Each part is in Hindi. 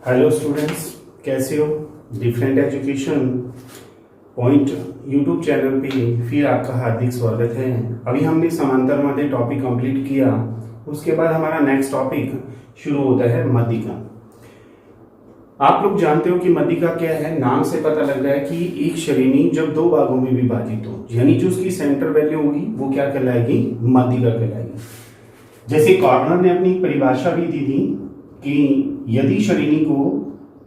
हेलो स्टूडेंट्स, कैसे हो। Different education point YouTube channel पे फिर आपका हार्दिक स्वागत है। अभी हमने समांतर मध्य टॉपिक कंप्लीट किया, उसके बाद हमारा नेक्स्ट टॉपिक शुरू होता है मध्यिका। आप लोग जानते हो कि मध्यिका क्या है। नाम से पता लग रहा है कि एक श्रेणी जब दो भागों में विभाजित हो, यानी जो उसकी सेंटर वैल्यू होगी वो क्या कहलाएगी, मध्यिका कहलाएगी। जैसे कॉर्नर ने अपनी परिभाषा भी दी थी कि यदि श्रेणी को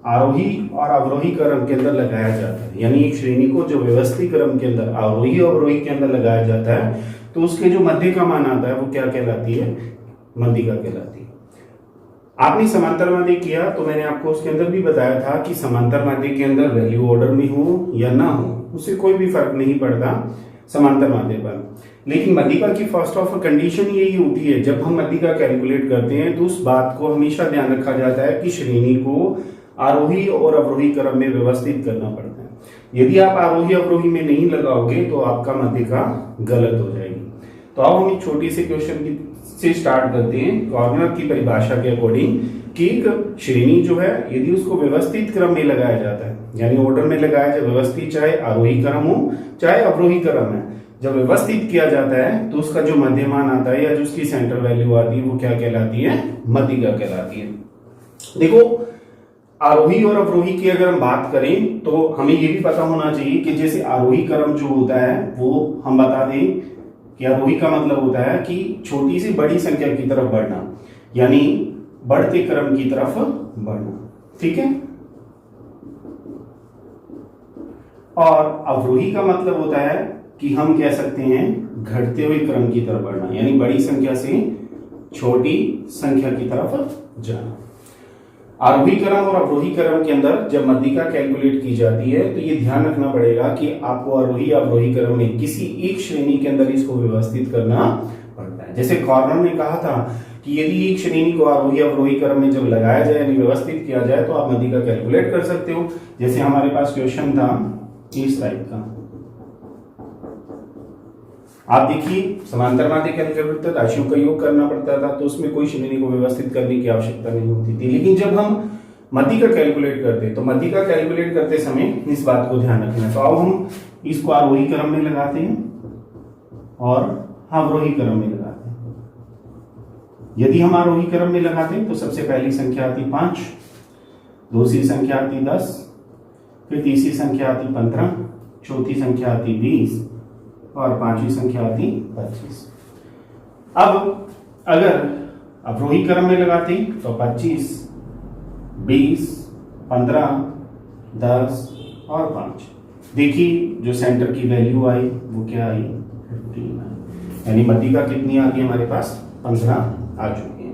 आरोही और अवरोही क्रम के अंदर लगाया जाता है, यानी एक श्रेणी को जो व्यवस्थित क्रम के अंदर आरोही और अवरोही के अंदर लगाया जाता है, तो उसके जो मध्य का मान आता है वो क्या कहलाती है, मध्यिका कहलाती है। आपने समांतर माध्य किया तो मैंने आपको उसके अंदर भी बताया था कि समांतर माध्य के अंदर वैल्यू ऑर्डर में हो या ना हो, उससे कोई भी फर्क नहीं पड़ता समांतर माध्य पर। लेकिन मध्यिका की फर्स्ट ऑफ कंडीशन यही होती है, जब हम मध्यिका कैलकुलेट करते हैं तो उस बात को हमेशा ध्यान रखा जाता है कि श्रेणी को आरोही और अवरोही क्रम में व्यवस्थित करना पड़ता है। यदि आप आरोही अवरोही में नहीं लगाओगे तो आपका मध्यिका गलत हो जाएगी। तो अब हम एक छोटी सी क्वेश्चन से स्टार्ट करते हैं कॉर्नर की परिभाषा के अकॉर्डिंग कि एक श्रेणी जो है यदि उसको व्यवस्थित क्रम में लगाया जाता है, यानी ऑर्डर में लगाया जाए, व्यवस्थित चाहे आरोही क्रम हो चाहे अवरोही क्रम है, जब व्यवस्थित किया जाता है तो उसका जो मध्यमान आता है या जो उसकी सेंटर वैल्यू आती है वो क्या कहलाती है, मध्यिका कहलाती है। देखो, आरोही और अवरोही की अगर हम बात करें तो हमें ये भी पता होना चाहिए कि जैसे आरोही क्रम जो होता है वो हम बता दें कि आरोही का मतलब होता है कि छोटी से बड़ी संख्या की तरफ बढ़ना, यानी बढ़ते क्रम की तरफ बढ़ना, ठीक है। और अवरोही का मतलब होता है कि हम कह सकते हैं घटते हुए क्रम की तरफ बढ़ना, यानी बड़ी संख्या से छोटी संख्या की तरफ जाना। आरोही क्रम और अवरोही क्रम के अंदर जब मध्यिका कैलकुलेट की जाती है तो ये ध्यान रखना पड़ेगा कि आपको आरोही अवरोही क्रम में किसी एक श्रेणी के अंदर इसको व्यवस्थित करना पड़ता है। जैसे कॉर्नर ने कहा था कि यदि एक श्रेणी को आरोही अवरोही क्रम में जब लगाया जाए यानी व्यवस्थित किया जाए तो आप मध्यिका कैलकुलेट कर सकते हो। जैसे हमारे पास क्वेश्चन था इस टाइप का, आप देखिए समांतर माध्य कैलकुलेटर राशियों का योग करना पड़ता था, तो उसमें कोई श्रेणी को व्यवस्थित करने की आवश्यकता नहीं होती थी। लेकिन जब हम मध्यिका कैलकुलेट करते तो मध्यिका कैलकुलेट करते समय इस बात को ध्यान रखना। तो अब हम इसको आरोही क्रम में लगाते हैं और अवरोही क्रम में लगाते हैं। यदि हम आरोही क्रम में लगाते हैं तो सबसे पहली संख्या आती 5, दूसरी संख्या आती 10, फिर तीसरी संख्या आती 15, चौथी संख्या आती 20 और पांचवी संख्या आती 25। अब अगर अवरोही क्रम में लगाते तो 25, 20, 15, 10 और 5। देखिए जो सेंटर की वैल्यू आई वो क्या आई, 15, यानी मध्यिका कितनी आ गई हमारे पास, 15 आ चुकी है।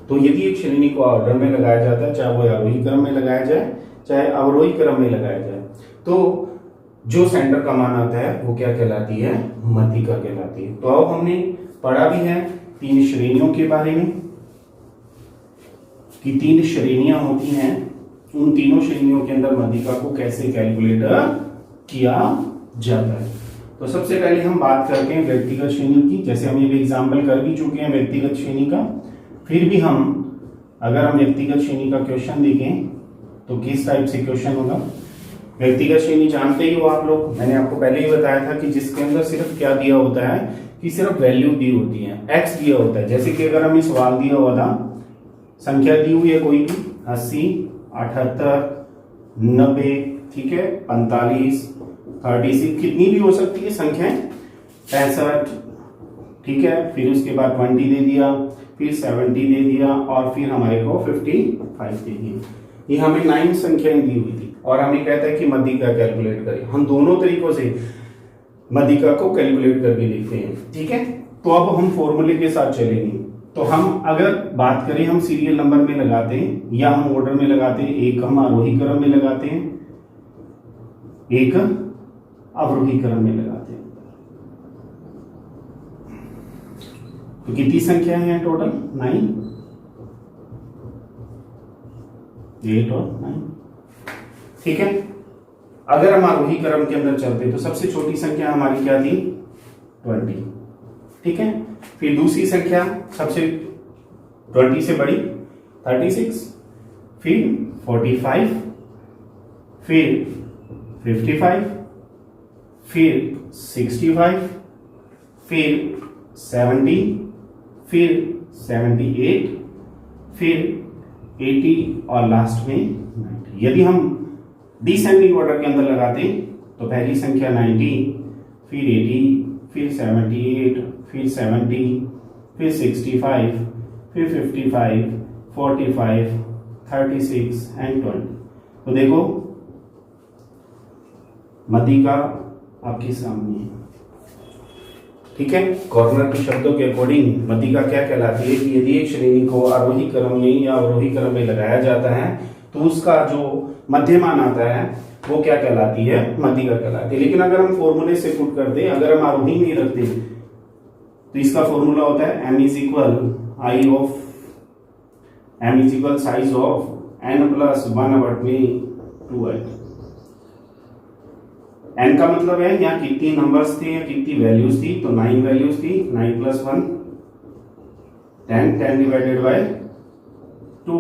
तो यदि एक श्रेणी को ऑर्डर में लगाया जाता है, चाहे वो आरोही क्रम में लगाया जाए चाहे अवरोही क्रम में लगाया जाए, तो जो सेंटर का मान आता है वो क्या कहलाती है, मध्यिका कहलाती है। तो अब हमने पढ़ा भी है 3 श्रेणियों के बारे में कि 3 श्रेणियां होती हैं, उन तीनों श्रेणियों के अंदर मध्यिका को कैसे कैलकुलेट किया जाता है। तो सबसे पहले हम बात करते हैं व्यक्तिगत श्रेणी की। जैसे हम ये एग्जाम्पल कर भी चुके हैं व्यक्तिगत श्रेणी का, फिर भी हम अगर हम व्यक्तिगत श्रेणी का क्वेश्चन देखें तो किस टाइप से क्वेश्चन होगा। व्यक्तिगत श्रेणी जानते ही हो आप लोग, मैंने आपको पहले ही बताया था कि जिसके अंदर सिर्फ क्या दिया होता है कि सिर्फ वैल्यू दी होती है, एक्स दिया होता है। जैसे कि अगर हमें सवाल दिया हुआ था, संख्या दी हुई है कोई भी 80, 78, 90, ठीक है, 45, 36, कितनी भी हो सकती है संख्याएं, 65, ठीक है, फिर उसके बाद 20 दे दिया, फिर 70 दे दिया और फिर हमारे को 55 दे दिया। ये हमें 9 संख्याएं दी हुई थी और हमें कहता है कि मध्यिका कैलकुलेट करें। हम दोनों तरीकों से मध्यिका को कैलकुलेट करके देखते हैं, ठीक है। तो अब हम फॉर्मूले के साथ चलेंगे। तो हम अगर बात करें, हम सीरियल नंबर में लगाते हैं या हम ऑर्डर में लगाते हैं, एक हम आरोही क्रम में लगाते हैं, एक अवरोही क्रम में लगाते हैं। तो कितनी संख्या है टोटल, 9, 8 और 9, ठीक है। अगर हम आरोही क्रम के अंदर चलते तो सबसे छोटी संख्या हमारी क्या थी, 20, ठीक है। फिर दूसरी संख्या सबसे 20 से बड़ी 36, फिर 45, फिर 55, फिर 65, फिर 70, फिर 78, फिर 80 और लास्ट में 90। यदि हम डिसेंडिंग ऑर्डर के अंदर लगाते तो पहली संख्या 90, फिर 80, फिर 78, फिर 70, फिर 65, फिर 55, 45, 36 एंड 20। तो देखो मध्यिका आपके सामने है, ठीक है। कॉर्नर के शब्दों के अकॉर्डिंग मध्यिका क्या कहलाती है कि यदि एक श्रेणी को आरोही क्रम में या अवरोही क्रम में लगाया जाता है तो उसका जो मध्यमान आता है वो क्या कहलाती है, मध्यिका कहलाती है। लेकिन अगर हम फॉर्मूले से पुट कर दे, अगर हम आरोही में रखते तो इसका फॉर्मूला होता है m is equal I of m is equal size of n plus 1/2i। n का मतलब है यहाँ कितनी नंबर्स थे या कितनी वैल्यूज थी, तो 9 वैल्यूज थी। 9 प्लस 1 10, 10 डिवाइडेड बाय 2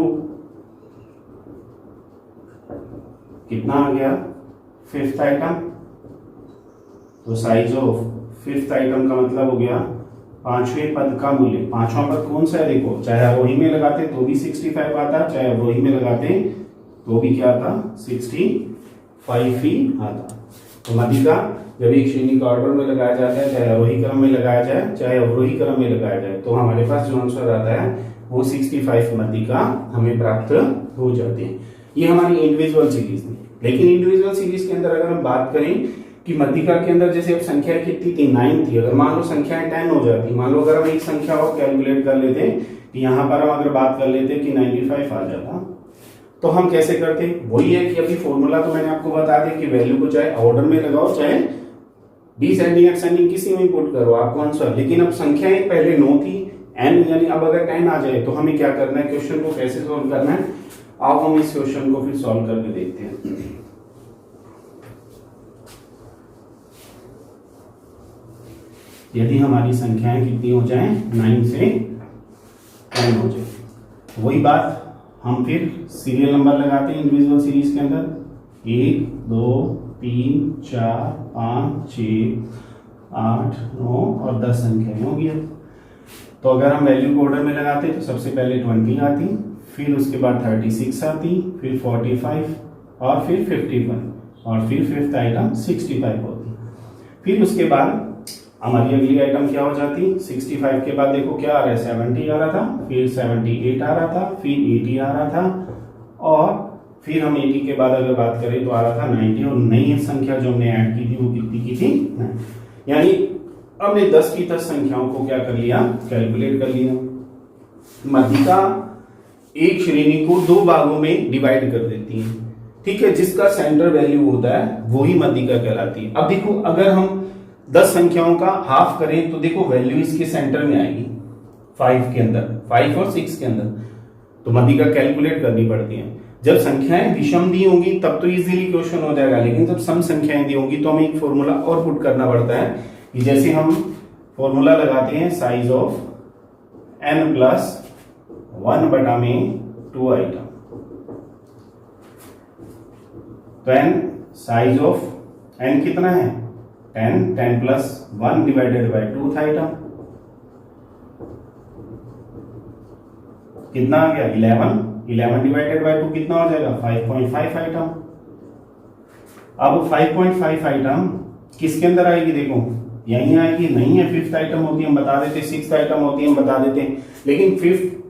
कितना आ गया, फिफ्थ आइटम। तो साइज ऑफ फिफ्थ आइटम का मतलब हो गया पांचवें पद का मूल्य। पांचवा पद कौन सा है, देखो चाहे अवरोही में लगाते तो भी 65 आता, चाहे अवरोही में लगाते तो भी क्या आता, 65 ही आता। तो मध्यिका जब एक श्रेणी का ऑर्डर में लगाया जाता है, चाहे आरोही क्रम में लगाया जाए चाहे अवरोही क्रम में लगाया जाए, तो हमारे पास जो आंसर आता है वो 65 मध्यिका हमें प्राप्त हो जाते हैं। ये हमारी इंडिविजुअल सीरीज थी। लेकिन इंडिविजुअल सीरीज के अंदर अगर हम बात करें कि मध्यिका के अंदर जैसे अब संख्या कितनी थी, 9 थी। अगर मान लो संख्याएं 10 हो जाती, मान लो अगर हम एक संख्या और कैलकुलेट कर लेते कि यहाँ पर हम अगर बात कर लेते कि 95 आ जाता, तो हम कैसे करते, वही है कि अभी फॉर्मूला तो मैंने आपको बता दिया कि वैल्यू को चाहे ऑर्डर में लगाओ चाहे डिसेंडिंग एक्सेंडिंग किसी में पुट करो आपको आंसर। लेकिन अब संख्याएं पहले 9 थी, n यानी अब अगर 10 आ जाए तो हमें क्या करना है, क्वेश्चन को कैसे सोल्व करना है। आओ हम इस क्वेश्चन को फिर सॉल्व करके देखते हैं। यदि हमारी संख्याएं कितनी हो जाएं, 9 से 10 हो जाए, वही बात हम फिर सीरियल नंबर लगाते हैं इंडिविजुअल सीरीज के अंदर। 1 2 3 4 5 6 8 9 और 10 संख्याएं होगी। तो अगर हम वैल्यू को ऑर्डर में लगाते तो सबसे पहले 20 आती, फिर उसके बाद 36 आती, फिर 45 और फिर 51 और फिर फिफ्थ आइटम 65 होती। फिर उसके बाद हमारी अगली आइटम क्या हो जाती, 65 के बाद देखो क्या आ रहा है, 70 आ रहा था, फिर 78 आ रहा था, फिर 80 आ रहा था, और फिर हम 80 के बाद अगर बात करें तो आ रहा था 90। और नई संख्या जो हमने ऐड की थी वो कितनी की थी, यानी हमने 10 की 10 संख्याओं को क्या कर लिया, कैलकुलेट कर लिया। मध्यिका एक श्रेणी को 2 भागों में डिवाइड कर देती है, ठीक है। जिसका सेंटर वैल्यू होता है वही मध्यिका कहलाती है। अब देखो अगर हम 10 संख्याओं का हाफ करें तो देखो वैल्यू इसके सेंटर में आएगी 5 के अंदर, 5 और 6 के अंदर, तो मध्यिका कैलकुलेट करनी पड़ती है। जब संख्याएं विषम दी होंगी तब तो इजीली क्वेश्चन हो जाएगा, लेकिन जब सम संख्याएं दी होंगी तो हमें एक फॉर्मूला और पुट करना पड़ता है कि जैसे हम फॉर्मूला लगाते हैं size of n plus 1/2 item. तो n साइज ऑफ n कितना है, 10, 10 प्लस 1 डिवाइडेड बाय 2 था आइटम, कितना आ गया 11, 11 डिवाइडेड बाय 2 कितना हो जाएगा 5.5 आइटम। अब 5.5 आइटम किसके अंदर आएगी, देखो यहीं आएगी, नहीं है फिफ्थ आइटम होती हम बता देते, सिक्स्थ आइटम होती हम बता देते, लेकिन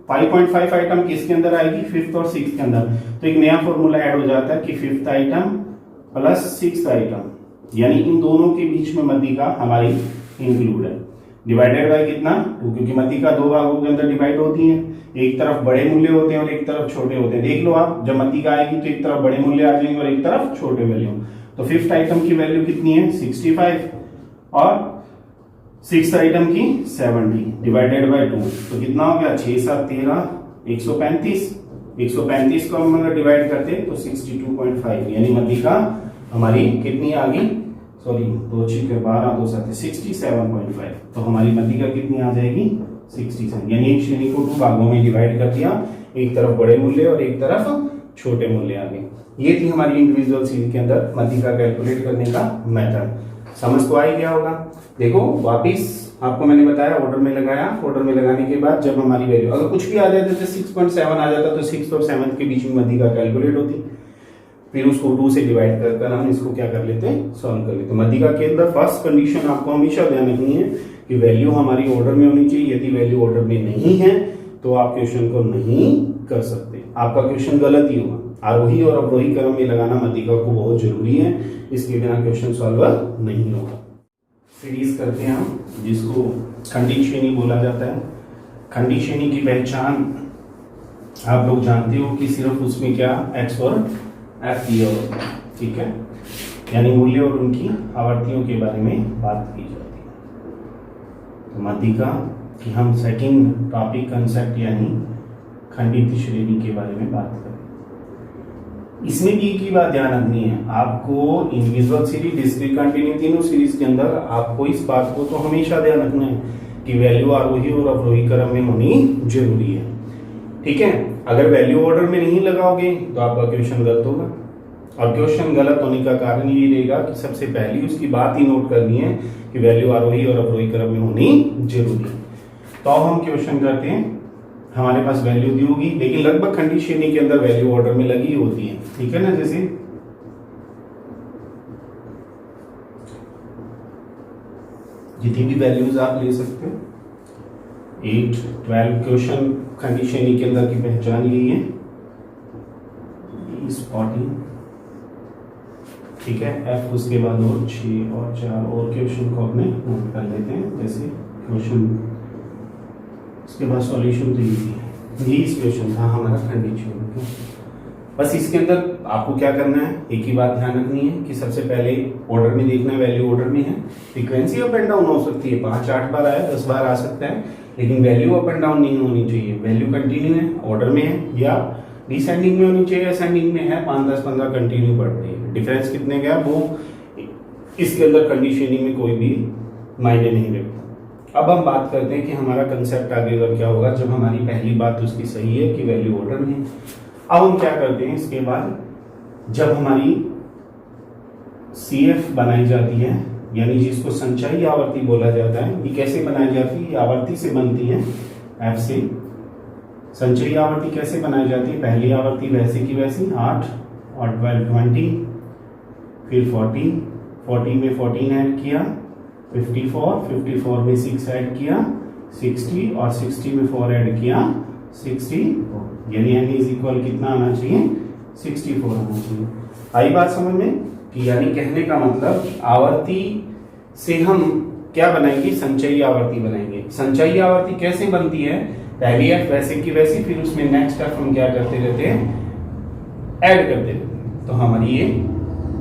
5.5 आइटम किसके अंदर आएगी, फिफ्थ और सिक्स्थ के अंदर। तो एक नया फॉर्मूला ऐड हो जाता है कि fifth item plus sixth item, यानी इन दोनों के बीच में मध्यिका हमारी इंक्लूड है। डिवाइडेड बाय कितना 2, क्योंकि मध्यिका 2 भागों के अंदर डिवाइड होती है, एक तरफ बड़े मूल्य होते हैं और एक तरफ छोटे होते हैं। देख लो आप, जब मध्यिका आएगी तो एक तरफ बड़े मूल्य आ जाएंगे और एक तरफ छोटे मूल्य। तो फिफ्थ आइटम की वैल्यू कितनी है 65 और सिक्स्थ आइटम की 70 डिवाइडेड बाय 2, तो कितना हो गया 6 7 13 135। 135 को हम अगर डिवाइड करते तो 62.5, यानी मध्यिका हमारी कितनी आ गई, सॉरी 2 6 के 12 2 7 67.5। तो हमारी मध्यिका कितनी आ जाएगी 67, यानी एक श्रेणी को 2 भागों में डिवाइड कर दिया, एक तरफ बड़े मूल्य और एक तरफ छोटे मूल्य आ गए। ये थी हमारी इंडिविजुअल सीरीज के अंदर मध्यिका कैलकुलेट करने का मेथड। समझ तो आ ही गया होगा। देखो वापिस आपको मैंने बताया ऑर्डर में लगाया, ऑर्डर में लगाने के बाद जब हमारी वैल्यू अगर कुछ भी आ जाता तो 6.7 आ जाता तो 6 और 7 के बीच में मध्यिका कैलकुलेट होती, फिर उसको 2 से डिवाइड कर हम इसको क्या कर लेते हैं, सॉल्व कर लेते हैं। मध्यिका के अंदर फर्स्ट कंडीशन आपको हमेशा ध्यान रखनी है कि वैल्यू हमारी ऑर्डर में होनी चाहिए। यदि वैल्यू ऑर्डर में नहीं है तो आप क्वेश्चन को नहीं कर सकते, आपका क्वेश्चन गलत ही होगा। आरोही और अवरोही क्रम में लगाना मध्यिका को बहुत जरूरी है, इसके बिना क्वेश्चन सॉल्वर नहीं होगा। सीरीज करते हैं हम, जिसको खंडित श्रेणी बोला जाता है। खंडित श्रेणी की पहचान आप लोग जानते हो कि सिर्फ उसमें क्या एक्स और एफ दिया होता है, ठीक है, यानी मूल्य और उनकी आवर्तियों के बारे में बात की जाती है। तो मध्यिका कि हम सेकंड टॉपिक कंसेप्ट यानी खंडित श्रेणी के बारे में बात करें। इसमें भी एक ही बात ध्यान रखनी है आपको, इंडिविजुअल सीरीज, डिस्क्रीट कंटिन्यू, तीनों सीरीज के अंदर आपको इस बात को तो हमेशा ध्यान रखना है कि वैल्यू आरोही और अवरोही क्रम में होनी जरूरी है, ठीक है। अगर वैल्यू ऑर्डर में नहीं लगाओगे तो आपका क्वेश्चन गलत होगा, और क्वेश्चन गलत होने का कारण ये रहेगा कि सबसे पहली उसकी बात ही नोट करनी है कि वैल्यू आरोही और अवरोही क्रम में होनी जरूरी है। तो अब हम क्वेश्चन करते हैं, हमारे पास वैल्यू दी होगी, लेकिन लगभग खंडित श्रेणी के अंदर वैल्यू ऑर्डर में लगी होती है, ठीक है ना। जैसे जितनी भी वैल्यूज आप ले सकते हो, 8, 12 क्वेश्चन खंडित श्रेणी के अंदर की पहचान यही है, 14, ठीक है। एफ उसके बाद और 6 और 4 और क्वेश्चन को अपने नोट कर लेते हैं। जैसे क्वेश्चन उसके बाद सॉल्यूशन तो यही क्वेश्चन था हमारा खंडित श्रेणी। बस इसके अंदर आपको क्या करना है, एक ही बात ध्यान रखनी है कि सबसे पहले ऑर्डर में देखना है, वैल्यू ऑर्डर में है। फ्रीक्वेंसी अप एंड डाउन हो सकती है, 5-8 बार आया, 10 बार आ सकता है, लेकिन वैल्यू अप एंड डाउन नहीं होनी चाहिए। वैल्यू कंटिन्यू है, ऑर्डर में है, या डिसेंडिंग में होनी चाहिए, असेंडिंग में है, 5, 10, 15 कंटिन्यू बढ़ रही है। डिफरेंस कितने का वो इसके अंदर खंडित श्रेणी में कोई भी मायने नहीं रखता। अब हम बात करते हैं कि हमारा कंसेप्ट आगे क्या होगा जब हमारी पहली बात उसकी सही है कि वैल्यू ऑर्डर में। अब हम क्या करते हैं इसके बाद, जब हमारी CF बनाई जाती है, यानी जिसको संचयी आवर्ती बोला जाता है, ये कैसे बनाई जाती है, आवर्ती से बनती है, F से। संचयी आवर्ती कैसे बनाई जाती है, पहली आवर्ती वैसे की वैसी 8 और 12 20, फिर 40 में 14 ऐड किया, 54 में 6 ऐड किया, 60 और 60 में 4 ऐड किया, 64, यानी n इज इक्वल कितना आना चाहिए, 64 आना चाहिए। आई बात समझ में कि यानी कहने का मतलब आवर्ती से हम क्या बनाएंगे, संचयी आवर्ती बनाएंगे। संचयी आवर्ती कैसे बनती है, पहली एफ वैसे की वैसी, फिर उसमें नेक्स्ट एफ हम क्या करते रहते हैं, ऐड करते रहते हैं, तो हमारी ये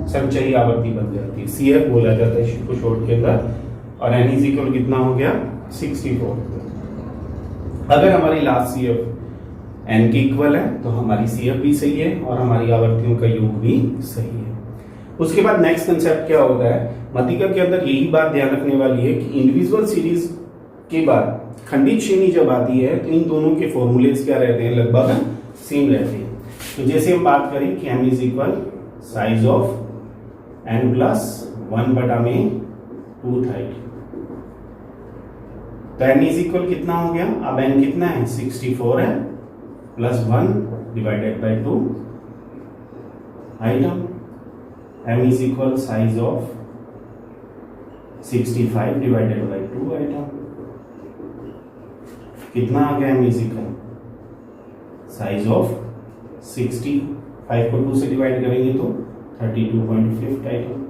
संचयी आवर्ती बन जाती है। CF बोला जाता है इसको शॉर्ट के अंदर, और n इज इक्वल कितना हो गया, 64। अगर हमारी लास्ट CF n के इक्वल है तो हमारी CF भी सही है और हमारी आवर्तियों का योग भी सही है। उसके बाद नेक्स्ट कंसेप्ट क्या होता है, मध्यिका के अंदर यही बात ध्यान रखने वाली है कि इंडिविजुअल सीरीज के बाद खंडित श्रेणी जब आती है तो इन दोनों के फॉर्मूलेज क्या रहते हैं, लगभग सेम रहते हैं। तो जैसे हम बात करें कि m is equal size of n plus 1 बटा में 2 हाइट, तो n इज इक्वल कितना हो गया, अब n कितना है, 64 है, plus 1 divided by 2 item. m is equal size of 65 divided by 2 item, कितना आ गया, m is equal size of 65 को 2 से डिवाइड करेंगे तो 32.5 आइटम।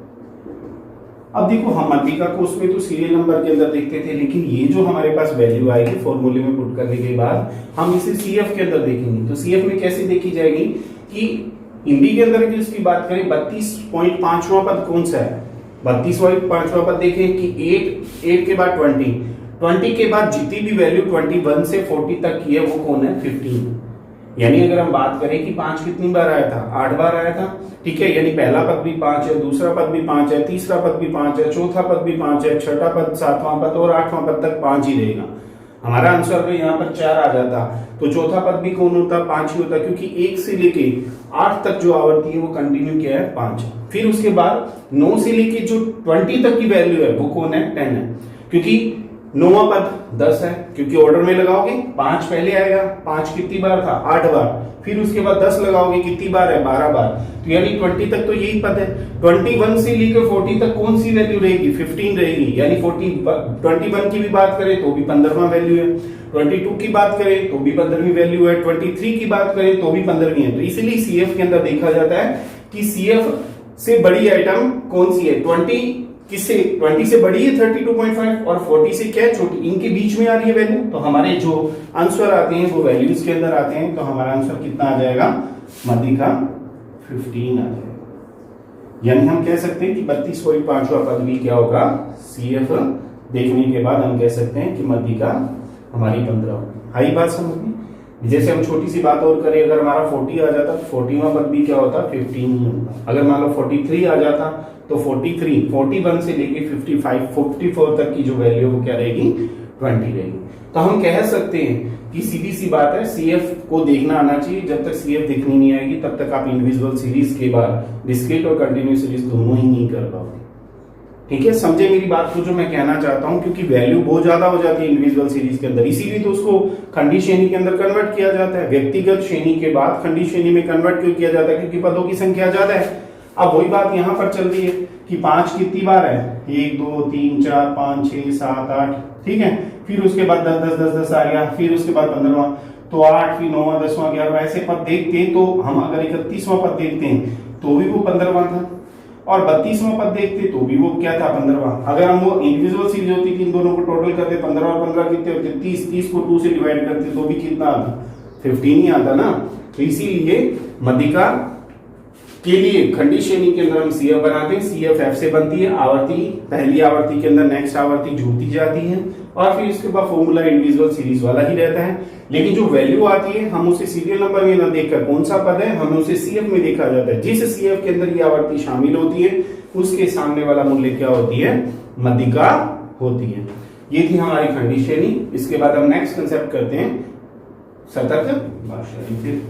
अब देखो हम मध्यिका को उसमें तो सीरियल नंबर के अंदर देखते थे, लेकिन ये जो हमारे पास वैल्यू आएगी फॉर्मूले में पुट करने के बाद हम इसे CF के अंदर देखेंगे। तो CF में कैसे देखी जाएगी कि हिंदी के अंदर की उसकी बात करें, 32.5वां पद कौन सा है, 32.5वां पद देखें कि 8 के बाद 20 के बाद जितनी भी वैल्यू 21 से 40 तक की है वो कौन है, 15। यानी अगर हम बात करें कि 5 कितनी बार आया था, 8 बार आया था, ठीक है। यानी पहला पद भी 5 है, दूसरा पद भी 5 है, तीसरा पद भी 5 है, चौथा पद भी 5 है, छठा पद, 7वां पद और 8वां पद तक 5 ही रहेगा। हमारा आंसर अगर यहाँ पर 4 आ जाता तो चौथा पद भी कौन होता, 5 ही होता, क्योंकि 1 से लेके 8 तक जो आवर्ती है वो कंटिन्यू क्या है, 5। फिर उसके बाद 9 से लेके जो 20 तक की वैल्यू है वो कौन है, 10 है, क्योंकि 9वां पद 10 है, क्योंकि ऑर्डर में लगाओगे 5 पहले आएगा, 5 कितनी बार था, 8 बार, फिर उसके बाद 10 लगाओगे कितनी बार है, 12 बार, तो यानी 20 तक तो यही पद है। 21 से लेकर 40 तक कौन सी वैल्यू रहेगी, 15 रहेगी, यानी 21 की भी बात करें तो भी 15वां वैल्यू है, 22 की बात करें तो भी 15वीं वैल्यू है, 23 की बात करें तो भी 15वीं है। तो इसीलिए सीएफ के अंदर देखा जाता है कि सीएफ से बड़ी आइटम कौन सी है, 20 से बड़ी है 32.5 और 40 से क्या है, छोटी, इनके बीच में आ रही है वैल्यू। तो हमारे जो आंसर आते हैं वो वैल्यूज के अंदर आते हैं, तो हमारा आंसर कितना आ जाएगा, मध्य का 15 आ जाएगा। यानी हम कह सकते हैं कि 32.5वां पद भी क्या होगा, सीएफ देखने के बाद हम कह सकते हैं कि मध्य का हमारी 15 होगी। आई बात समझ में। जैसे हम छोटी सी बात और करें, अगर हमारा 40 आ जाता तो 40वां पद भी क्या होता, 15 ही होता। अगर मान लो 43 आ जाता तो 41 से लेके 54 तक की जो वैल्यू वो क्या रहेगी, 20 रहेगी। तो हम कह सकते हैं कि सीधी सी बात है, सीएफ को देखना आना चाहिए। जब तक सीएफ देखनी नहीं आएगी तब तक आप इंडिविजुअल सीरीज के बाद डिस्क्रीट और कंटिन्यू सीरीज दोनों ही नहीं कर पाओगे। ठीक है, समझे मेरी बात को जो मैं कहना चाहता हूं, क्योंकि वैल्यू बहुत ज्यादा हो जाती है इंडिविजुअल सीरीज के अंदर, इसीलिए तो उसको खंडी श्रेणी के अंदर कन्वर्ट किया जाता है। व्यक्तिगत श्रेणी के बाद खंडी श्रेणी में कन्वर्ट क्यों किया जाता है, क्योंकि पदों की संख्या ज्यादा है। अब वही बात यहां पर चल रही है कि 5 कितनी बार है, 1 2 3 4 5 6 7 8, ठीक है, फिर उसके बाद 10 आ गया, फिर उसके बाद 15वां, तो 8, फिर 9वां 10वां 11वां, ऐसे पद देखते हैं। तो हम अगर 31वां पद देखते हैं तो भी वो 15वां था, और 32वां पद देखते तो भी वो क्या था, 15वां। अगर हम वो इंडिविजुअल सीरीज होती थी, इन दोनों को टोटल करते 15 और 15 कितने होते, 30 को 2 से डिवाइड करते तो भी कितना आता, 15 ही आता ना। तो इसीलिए मध्यिका के लिए खंडी श्रेणी के अंदर हम सीएफ बनाते हैं। सीएफ एफ से बनती है, आवर्ती पहली आवर्ती के अंदर नेक्स्ट आवर्ती जुड़ती जाती है, और फिर इसके बाद फॉर्मूला इंडिविजुअल सीरीज वाला ही रहता है। लेकिन जो वैल्यू आती है हम उसे सीरियल नंबर में ना देखकर कौन सा पद है, हमें उसे सीएफ में देखा जाता है। जिस सीएफ के अंदर ये आवर्ती शामिल होती है उसके सामने वाला मूल्य क्या होती है, मध्यिका होती है। ये थी हमारी खंडी श्रेणी। इसके बाद हम नेक्स्ट कंसेप्ट करते हैं सतत भाषा। फिर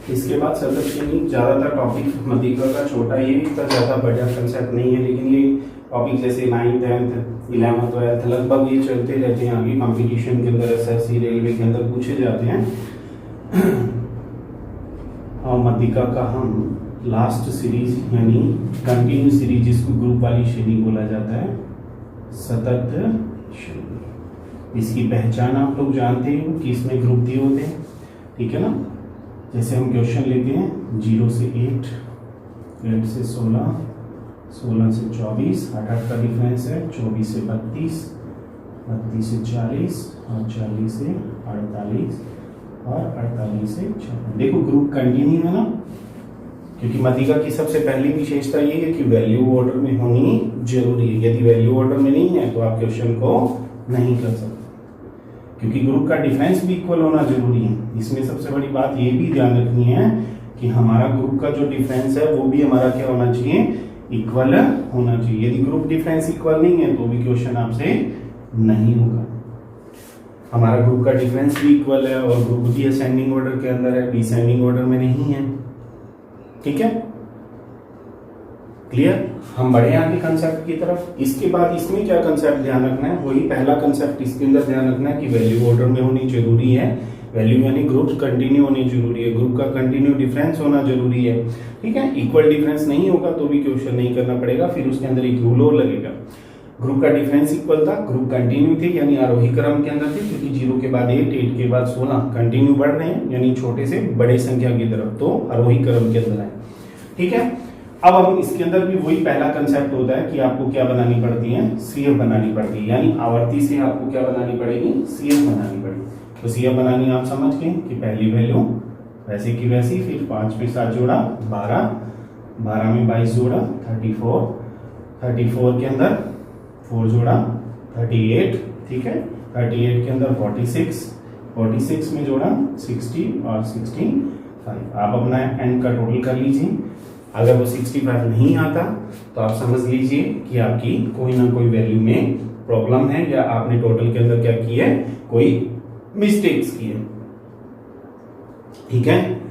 इसके बाद सतत श्रेणी, ज्यादातर टॉपिक मध्यिका का छोटा, ये भी इतना ज्यादा बड़ा कंसेप्ट नहीं है, लेकिन ये टॉपिक जैसे 9th 10th 11th 12th लगभग ये चलते रहते हैं। आगे कंपटीशन के अंदर, एसएससी रेलवे के अंदर पूछे जाते हैं। और मध्यिका का हम लास्ट सीरीज यानी कंटिन्यू सीरीज, जिसको ग्रुप वाली श्रेणी बोला जाता है, सतत श्रेणी। इसकी पहचान आप लोग जानते हो कि इसमें ग्रुप दिए होते हैं, ठीक है ना। जैसे हम क्वेश्चन लेते हैं 0 से 8, 8 से 16, 16 से 24, 8 का डिफरेंस है, 24 से 32, 32 से 40, और 40 से 48, और 48 से 56। देखो ग्रुप कंटिन्यू है ना, क्योंकि मध्यिका की सबसे पहली विशेषता ये है कि वैल्यू ऑर्डर में होनी जरूरी है। यदि वैल्यू ऑर्डर में नहीं है तो आप क्वेश्चन को नहीं कर सकते, क्योंकि ग्रुप का डिफरेंस भी इक्वल होना जरूरी है। इसमें सबसे बड़ी बात ये भी ध्यान रखनी है कि हमारा ग्रुप का जो डिफरेंस है वो भी हमारा क्या होना चाहिए, इक्वल होना चाहिए। यदि ग्रुप डिफरेंस इक्वल नहीं है तो भी क्वेश्चन आपसे नहीं होगा। हमारा ग्रुप का डिफरेंस भी इक्वल है और ग्रुप भी असेंडिंग ऑर्डर के अंदर है, डिसेंडिंग ऑर्डर में नहीं है, ठीक है, क्लियर। हम बढ़े आगे कंसेप्ट की तरफ। इसके बाद इसमें क्या कंसेप्ट ध्यान रखना है, वही पहला कंसेप्ट इसके अंदर ध्यान रखना है कि वैल्यू ऑर्डर में होनी जरूरी है। वैल्यू यानी ग्रुप कंटिन्यू होनी जरूरी है, ग्रुप का कंटिन्यू डिफरेंस होना जरूरी है, ठीक है। इक्वल डिफरेंस नहीं होगा तो भी क्वेश्चन नहीं करना पड़ेगा। फिर उसके अंदर एक रूल और लगेगा, ग्रुप का डिफरेंस इक्वल था, ग्रुप कंटिन्यू थे यानी आरोही क्रम के अंदर थे, क्योंकि 0 के बाद 8, 8 के बाद 16 कंटिन्यू बढ़ रहे हैं, यानी छोटे से बड़े संख्या की तरफ, तो आरोही क्रम के अंदर है, ठीक है। अब हम इसके अंदर भी वही पहला कंसेप्ट होता है कि आपको क्या बनानी पड़ती है, सीएफ बनानी पड़ती है, यानी आवर्ती से आपको क्या बनानी पड़ेगी, सीएफ बनानी पड़ेगी। तो सीएफ बनानी आप समझ गए कि पहली वैल्यू वैसे की वैसी, फिर 5 में 7 जोड़ा 12, 12 में 22 जोड़ा 34, 34 के अंदर 4 जोड़ा 38, ठीक है, 38 के अंदर 46, 46 में जोड़ा 60 और 65। आप अपना एन का टोटल कर लीजिए, अगर वो 65 नहीं आता तो आप समझ लीजिए कि आपकी कोई ना कोई वैल्यू में प्रॉब्लम है या आपने टोटल के अंदर क्या की है, कोई मिस्टेक्स की है। ठीक है,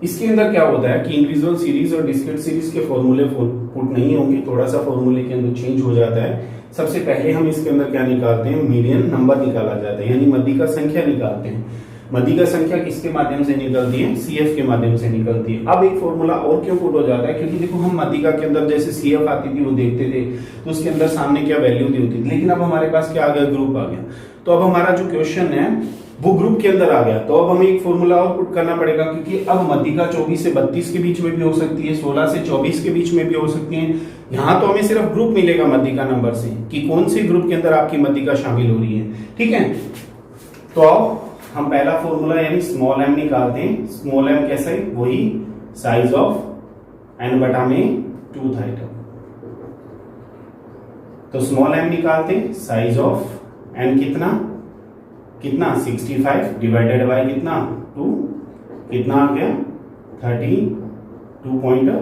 इसके अंदर क्या होता है कि इंडिविजुअल सीरीज और डिस्क्रीट सीरीज के फॉर्मूले पुट नहीं होंगे, थोड़ा सा फॉर्मूले के अंदर चेंज हो जाता है। सबसे पहले हम इसके अंदर क्या निकालते हैं, मीडियन नंबर निकाला जाता है, यानी मध्यिका संख्या निकालते हैं। मध्यिका संख्या किसके माध्यम से निकलती है, सीएफ के माध्यम से निकलती है। अब एक फॉर्मूला और क्यों पुट हो जाता है, क्योंकि देखो हम मध्यिका के अंदर जैसे सीएफ आती थी वो देखते थे तो उसके अंदर सामने क्या वैल्यू दी होती थी, लेकिन अब हमारे पास क्या आ गया, ग्रुप आ गया। तो अब हमारा जो क्वेश्चन है वो ग्रुप के अंदर आ गया, तो अब हमें एक फॉर्मूला और पुट करना पड़ेगा, क्योंकि अब मध्यिका 24 से 32 के बीच में भी हो सकती है, 16 से 24 के बीच में भी हो सकती है। यहाँ तो हमें सिर्फ ग्रुप मिलेगा मध्यिका नंबर से कि कौन से ग्रुप के अंदर आपकी मध्यिका शामिल हो रही है। ठीक है, तो अब हम पहला फॉर्मूला यानी स्मॉल एम निकालते हैं। स्मॉल एम कैसा है, वही साइज ऑफ एन बटा में टूथ आइटम। तो स्मॉल एम निकालते हैं, साइज ऑफ एन कितना 65 डिवाइडेड बाय कितना 2, कितना आ गया 32.5।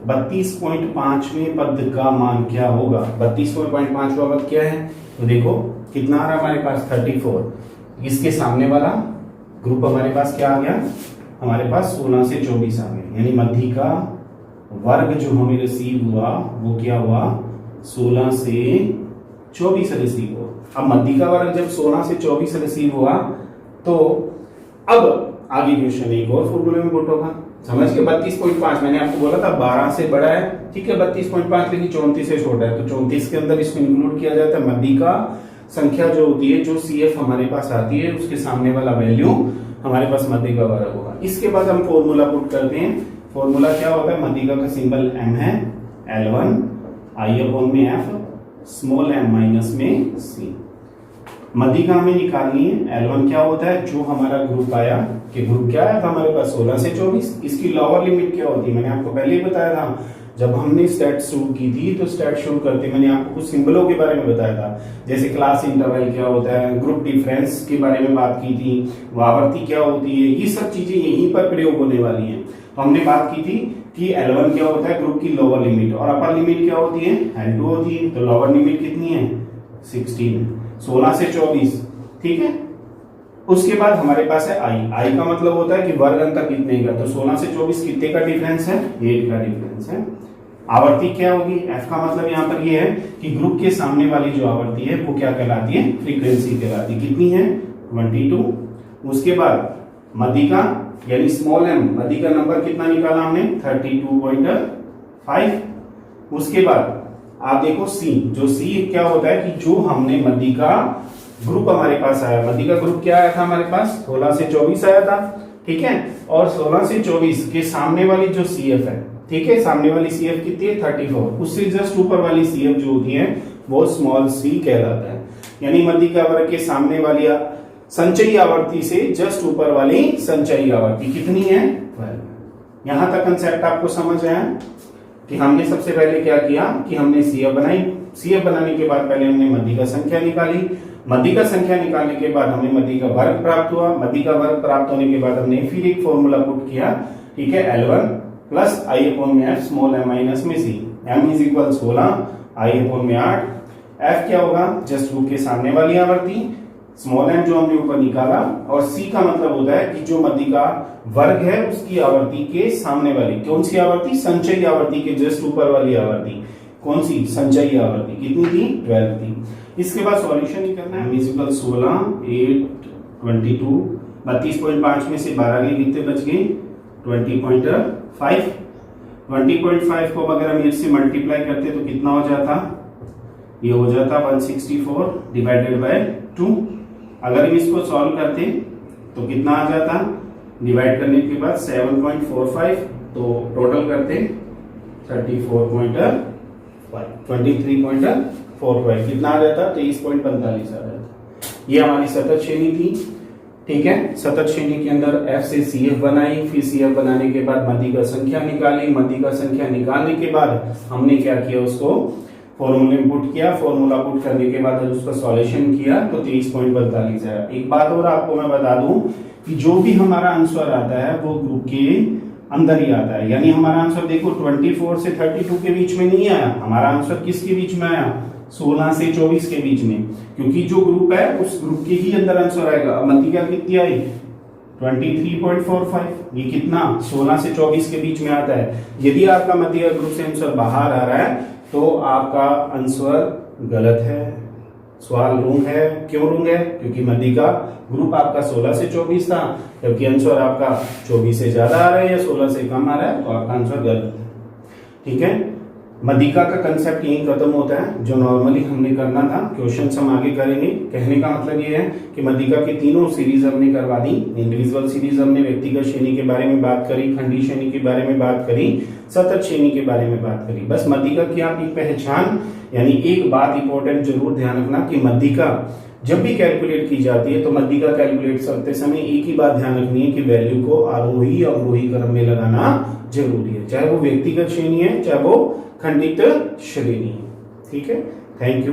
32.5वें पद का मान क्या होगा, 32.5वां पद क्या है, तो देखो कितना आ रहा है हमारे पास 34। इसके सामने वाला ग्रुप हमारे पास क्या आ गया, हमारे पास 16 से 24 आ गया, यानी मध्यिका वर्ग जो हमें रिसीव हुआ वो क्या हुआ 16 से 24 रिसीव हुआ। अब मध्यिका वर्ग जब 16 से 24 रिसीव हुआ तो अब आगे क्वेश्चन एक और फॉर्मूले में पुट होगा, समझ के 32.5 मैंने आपको बोला था 12 से बड़ा है, ठीक है 32.5, लेकिन 34 से छोटा है, तो 34 के अंदर इसको इंक्लूड किया जाता है। मध्यिका संख्या जो होती है, जो सीएफ हमारे पास आती है, उसके सामने वाला वैल्यू हमारे पास मध्यिका वर्ग होगा। इसके बाद हम फॉर्मूला पुट करते हैं। फॉर्मूला क्या होता है, मध्यिका का सिंबल m है, L1 I/f small m minus में c। मध्यिका हमें निकालनी है। L1 क्या होता है, जो हमारा ग्रुप आया, कि ग्रुप क्या आया था हमारे पास 16 से 24। इसकी लोअर लिमिट क्या होती है, मैंने आपको पहले ही बताया था जब हमने स्टैट शुरू की थी, तो स्टैट शुरू करते मैंने आपको कुछ सिंबलों के बारे में बताया था, जैसे क्लास इंटरवल क्या होता है, ग्रुप डिफरेंस के बारे में बात की थी, वावर्ती क्या होती है, ये सब चीजें यहीं पर प्रयोग होने वाली हैं। तो हमने बात की थी कि L1 क्या होता है, ग्रुप की लोअर लिमिट, और अपर लिमिट क्या होती है, L2 होती है। तो लोअर लिमिट कितनी है 16, 16 से 24, ठीक है। उसके बाद हमारे पास है आई का मतलब होता है कि वर्ग अंतर कितने का, तो 16 से 24 कितने का डिफरेंस है, 8 का डिफरेंस है। आवर्ती क्या होगी, एफ का मतलब यहाँ पर ये है कि ग्रुप के सामने वाली जो आवर्ती है वो क्या कहलाती है, फ्रीक्वेंसी कहलाती है। कितनी है 22। उसके बाद मध्यिका यानी स्मॉल एम, मध्यिका नंबर कितना निकाला हमने 32.5। उसके बाद आप देखो सी, जो सी क्या होता है कि जो हमने मध्यिका ग्रुप हमारे पास आया, मध्यिका ग्रुप क्या आया था हमारे पास 16 से 24 आया था, ठीक है। और 16 से 24 के सामने वाली जो सीएफ है, ठीक है, सामने वाली सीएफ कितनी है 34, उससे जस्ट ऊपर वाली सीएफ जो होती है वो स्मॉल सी कहलाता है। यानी मध्यिका वर्ग के सामने वाली संचयी आवर्ती से जस्ट ऊपर वाली संचयी आवर्ती कितनी है 12। यहां तक कंसेप्ट आपको समझ आया कि हमने सबसे पहले क्या किया कि हमने सीएफ बनाई। सीएफ बनाने के बाद पहले हमने मध्यिका संख्या निकाली, मध्यिका संख्या निकालने के बाद हमें मध्यिका वर्ग प्राप्त हुआ। मध्यिका वर्ग प्राप्त होने के बाद हमने फिर एक फॉर्मूला पुट किया, ठीक है, L1 plus I/f small m minus में c। m is equal 16, I/8। f क्या होगा, जस्ट ग्रुप के सामने वाली आवर्ती, स्मॉल m जो हमने ऊपर निकाला, और c का मतलब होता है कि जो मध्यिका वर्ग है उसकी आवर्ती के सामने वाली, कौन सी आवर्ती, संचयी आवर्ती के जस्ट ऊपर वाली आवर्ती, कौन सी संचयी आवर्ती, कितनी थी 12 थी। इसके बाद सॉल्यूशन ही करना है। m इज इक्वल 16, 8, 22, 32.5 में से 12 गए, कितने बच गए 20.5। 20.5 को अगर हम इससे मल्टीप्लाई करते तो कितना हो जाता, ये हो जाता 164 डिवाइडेड बाय 2। अगर हम इसको सॉल्व करते तो कितना आ जाता, डिवाइड करने के बाद 7.45, तो टोटल करते 23.45, कितना आ जाता 23.45 आ जाता। ये हमारी सतत श्रेणी थी, ठीक है। सतत श्रेणी के अंदर F से CF बनाई, फिर CF बनाने के बाद मध्यिका संख्या निकाली। मध्यिका संख्या निकालने के बाद हमने क्या किया, उसको फॉर्मूले में पुट किया। फॉर्मूला पुट करने के बाद उसका सॉल्यूशन किया तो 23.42 आया। एक बात और आपको मैं बता दूं कि जो भी हमारा आंसर आता है वो ग्रुप के अंदर ही आता है। यानी हमारा आंसर देखो 24 से 32 के बीच में नहीं आया, हमारा आंसर किसके बीच में आया, 16 से 24 के बीच में, क्योंकि जो ग्रुप है उस ग्रुप के ही अंदर आंसर आएगा। अब मध्यिका कितनी आई, 23.45, ये कितना 16 से 24 के बीच में आता है। यदि आपका मध्यिका ग्रुप से आंसर बाहर आ रहा है तो आपका आंसर गलत है, सवाल रॉन्ग है। क्यों रॉन्ग है, क्योंकि मध्यिका ग्रुप आपका 16 से 24 था, जबकि आंसर आपका 24 से ज्यादा आ रहा है या 16 से कम आ रहा है, तो आपका आंसर गलत है। ठीक है, मध्यिका का कंसेप्ट यही खत्म होता है जो नॉर्मली हमने करना था। क्वेश्चंस हम आगे करेंगे। कहने का मतलब ये है कि मध्यिका की तीनों सीरीज हमने करवा दी। इंडिविजुअल सीरीज हमने व्यक्तिगत श्रेणी के बारे में बात करी, खंडी श्रेणी के बारे में बात करी, सतत श्रेणी के बारे में बात करी। बस मध्यिका की आपकी पहचान, यानी एक बात इंपॉर्टेंट जरूर ध्यान रखना कि मध्यिका जब भी कैलकुलेट की जाती है तो मध्यिका कैलकुलेट करते समय एक ही बात ध्यान रखनी है कि वैल्यू को आरोही और अवरोही क्रम में लगाना जरूरी है, चाहे वो व्यक्तिगत श्रेणी है चाहे वो खंडित श्रेणी है। ठीक है, थैंक यू।